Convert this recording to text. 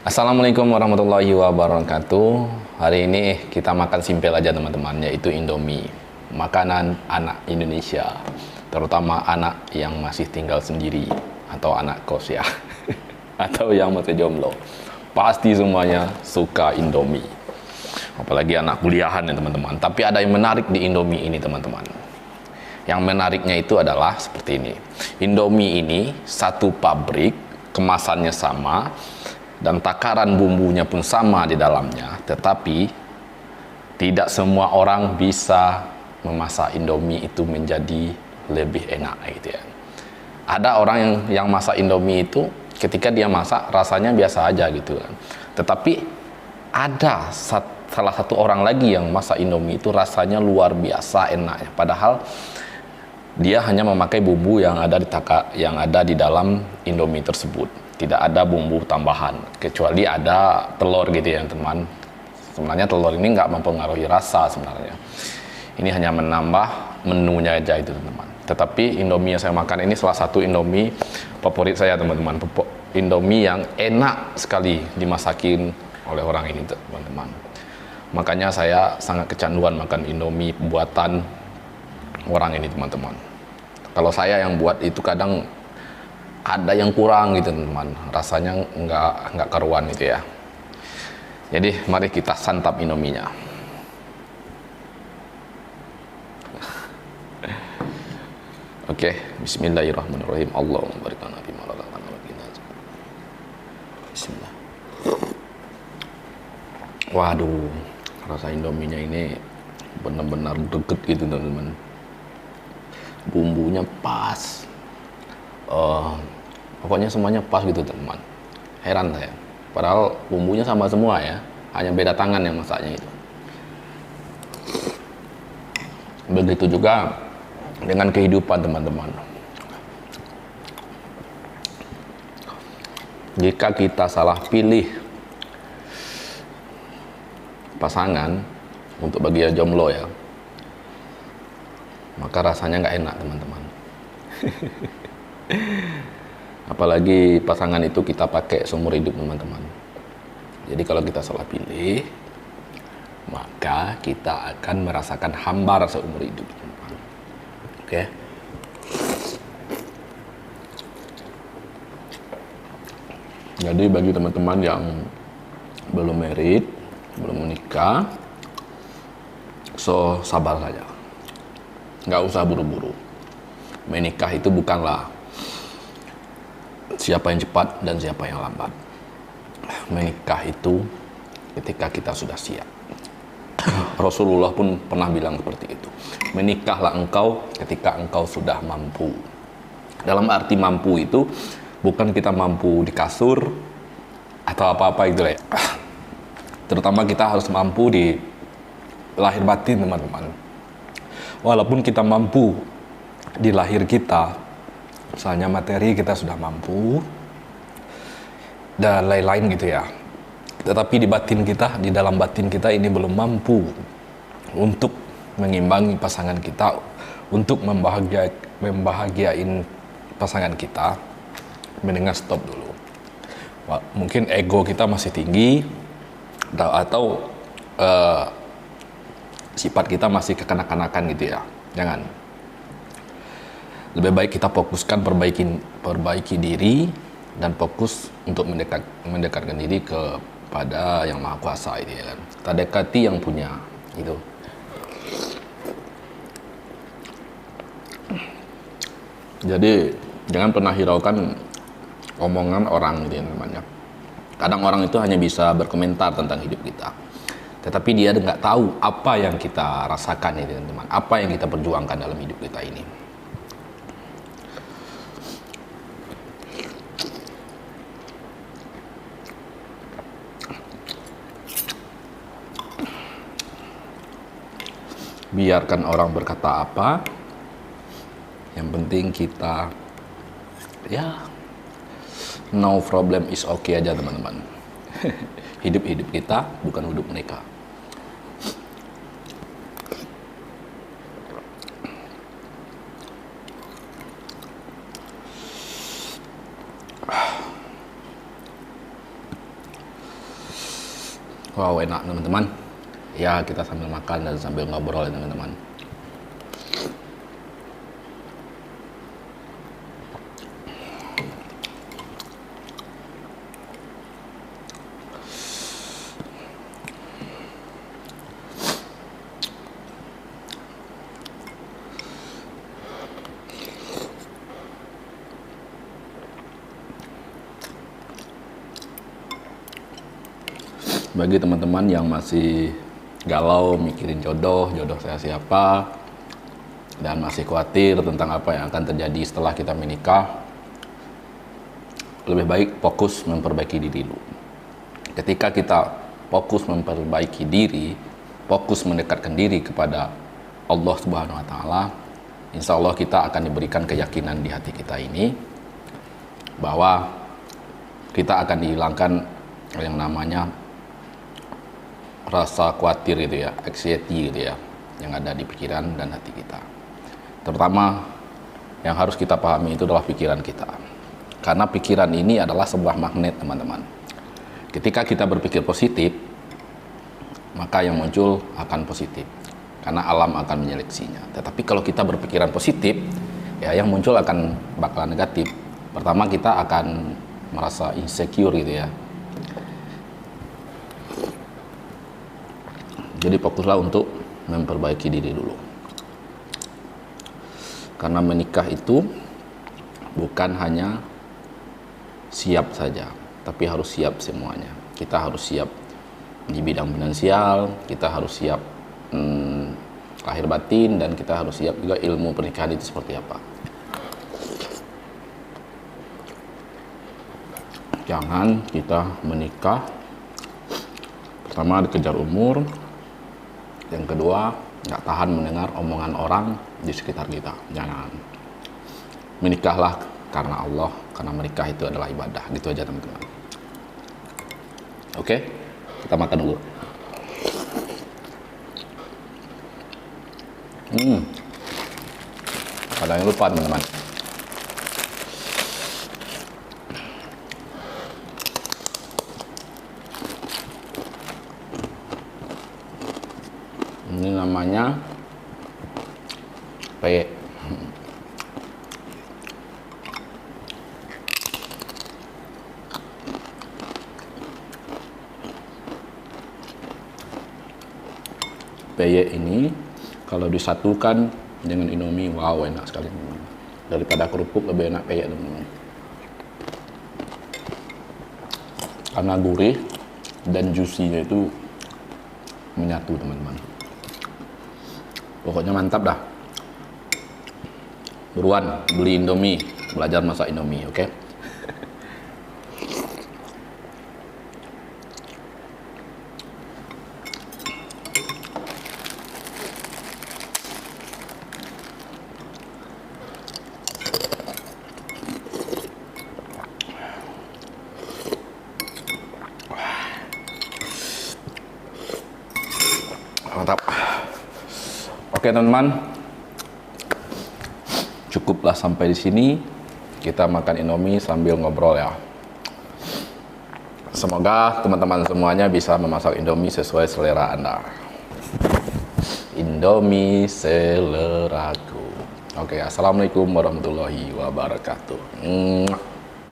Assalamualaikum warahmatullahi wabarakatuh. Hari ini kita makan simpel aja teman-teman, yaitu Indomie. Makanan anak Indonesia, terutama anak yang masih tinggal sendiri atau anak kos ya, atau yang masih jomblo. Pasti semuanya suka Indomie. Apalagi anak kuliahan ya teman-teman. Tapi ada yang menarik di Indomie ini teman-teman. Yang menariknya itu adalah seperti ini. Indomie ini satu pabrik, kemasannya sama, dan takaran bumbunya pun sama di dalamnya, tetapi tidak semua orang bisa memasak Indomie itu menjadi lebih enak gitu ya. Ada orang yang masak Indomie itu ketika dia masak rasanya biasa aja gitu kan. Tetapi ada salah satu orang lagi yang masak Indomie itu rasanya luar biasa enaknya. Padahal dia hanya memakai bumbu yang ada di dalam Indomie tersebut. Tidak ada bumbu tambahan, kecuali ada telur gitu ya teman. Sebenarnya telur ini nggak mempengaruhi rasa sebenarnya. Ini hanya menambah menunya aja itu teman-teman. Tetapi Indomie yang saya makan ini salah satu Indomie favorit saya teman-teman. Indomie yang enak sekali dimasakin oleh orang ini teman-teman. Makanya saya sangat kecanduan makan Indomie buatan orang ini teman-teman. Kalau saya yang buat itu kadang ada yang kurang gitu teman, rasanya nggak karuan gitu ya. Jadi mari kita santap Indominya. Oke, Bismillahirrahmanirrahim. Allahumma barik lana fi ma razaqtana wa qina adzabannar. Bismillah. Waduh, rasa Indominya ini benar-benar deket gitu teman-teman. Bumbunya pas. Pokoknya semuanya pas gitu teman. Heran saya, padahal bumbunya sama semua ya, hanya beda tangan yang masaknya itu. Begitu juga dengan kehidupan teman-teman. Jika kita salah pilih pasangan untuk bagi yang jomblo ya, maka rasanya nggak enak teman-teman. Apalagi pasangan itu kita pakai seumur hidup teman-teman. Jadi kalau kita salah pilih, maka kita akan merasakan hambar seumur hidup teman-teman. Oke. Jadi bagi teman-teman yang belum married, belum menikah, so sabar saja, nggak usah buru-buru. Menikah itu bukanlah siapa yang cepat dan siapa yang lambat. Menikah itu ketika kita sudah siap. Rasulullah pun pernah bilang seperti itu. Menikahlah engkau ketika engkau sudah mampu. Dalam arti mampu itu bukan kita mampu di kasur atau apa-apa itu ya. Terutama kita harus mampu di lahir batin teman-teman. Walaupun kita mampu di lahir kita, misalnya materi kita sudah mampu dan lain-lain gitu ya, tetapi di batin kita, di dalam batin kita ini belum mampu untuk mengimbangi pasangan kita, untuk membahagiain pasangan kita, mendingan stop dulu. Mungkin ego kita masih tinggi atau sifat kita masih kekanak-kanakan gitu ya. Jangan. Lebih baik kita fokuskan perbaiki diri dan fokus untuk mendekatkan diri kepada Yang Maha Kuasa ini ya kan. Kita dekati yang punya gitu. Jadi jangan pernah hiraukan omongan orang gitu ya namanya. Kadang orang itu hanya bisa berkomentar tentang hidup kita, tetapi dia nggak tahu apa yang kita rasakan ya teman-teman, apa yang kita perjuangkan dalam hidup kita ini. Biarkan orang berkata apa, yang penting kita ya no problem is okay aja teman-teman. Hidup kita bukan hidup mereka. Wow, enak teman-teman. Ya, kita sambil makan dan sambil ngobrol ya teman-teman. Bagi teman-teman yang masih galau mikirin jodoh saya siapa, dan masih khawatir tentang apa yang akan terjadi setelah kita menikah, lebih baik fokus memperbaiki diri dulu. Ketika kita fokus memperbaiki diri, fokus mendekatkan diri kepada Allah Subhanahu wa Ta'ala, insya Allah kita akan diberikan keyakinan di hati kita ini bahwa kita akan dihilangkan yang namanya rasa khawatir itu ya, anxiety gitu ya, yang ada di pikiran dan hati kita. Terutama yang harus kita pahami itu adalah pikiran kita. Karena pikiran ini adalah sebuah magnet teman-teman. Ketika kita berpikir positif, maka yang muncul akan positif. Karena alam akan menyeleksinya. Tetapi kalau kita berpikiran positif, ya yang muncul akan bakalan negatif. Pertama kita akan merasa insecure gitu ya. Jadi fokuslah untuk memperbaiki diri dulu. Karena menikah itu bukan hanya siap saja, tapi harus siap semuanya. Kita harus siap di bidang finansial, kita harus siap lahir batin, dan kita harus siap juga ilmu pernikahan itu seperti apa. Jangan kita menikah pertama dikejar umur, yang kedua nggak tahan mendengar omongan orang di sekitar kita. Jangan. Menikahlah karena Allah, karena menikah itu adalah ibadah. Gitu aja teman-teman. Oke, kita makan dulu. Ada yang lupa teman-teman. Ini namanya peye. Peye ini kalau disatukan dengan Indomie, wow enak sekali teman-teman. Daripada kerupuk lebih enak peye teman-teman. Karena gurih dan juicy-nya itu menyatu teman-teman. Pokoknya mantap dah. Buruan beli Indomie, belajar masak Indomie, oke? Mantap. Oke teman-teman, cukuplah sampai di sini. Kita makan Indomie sambil ngobrol ya. Semoga teman-teman semuanya bisa memasak Indomie sesuai selera Anda. Indomie seleraku. Oke, assalamualaikum warahmatullahi wabarakatuh.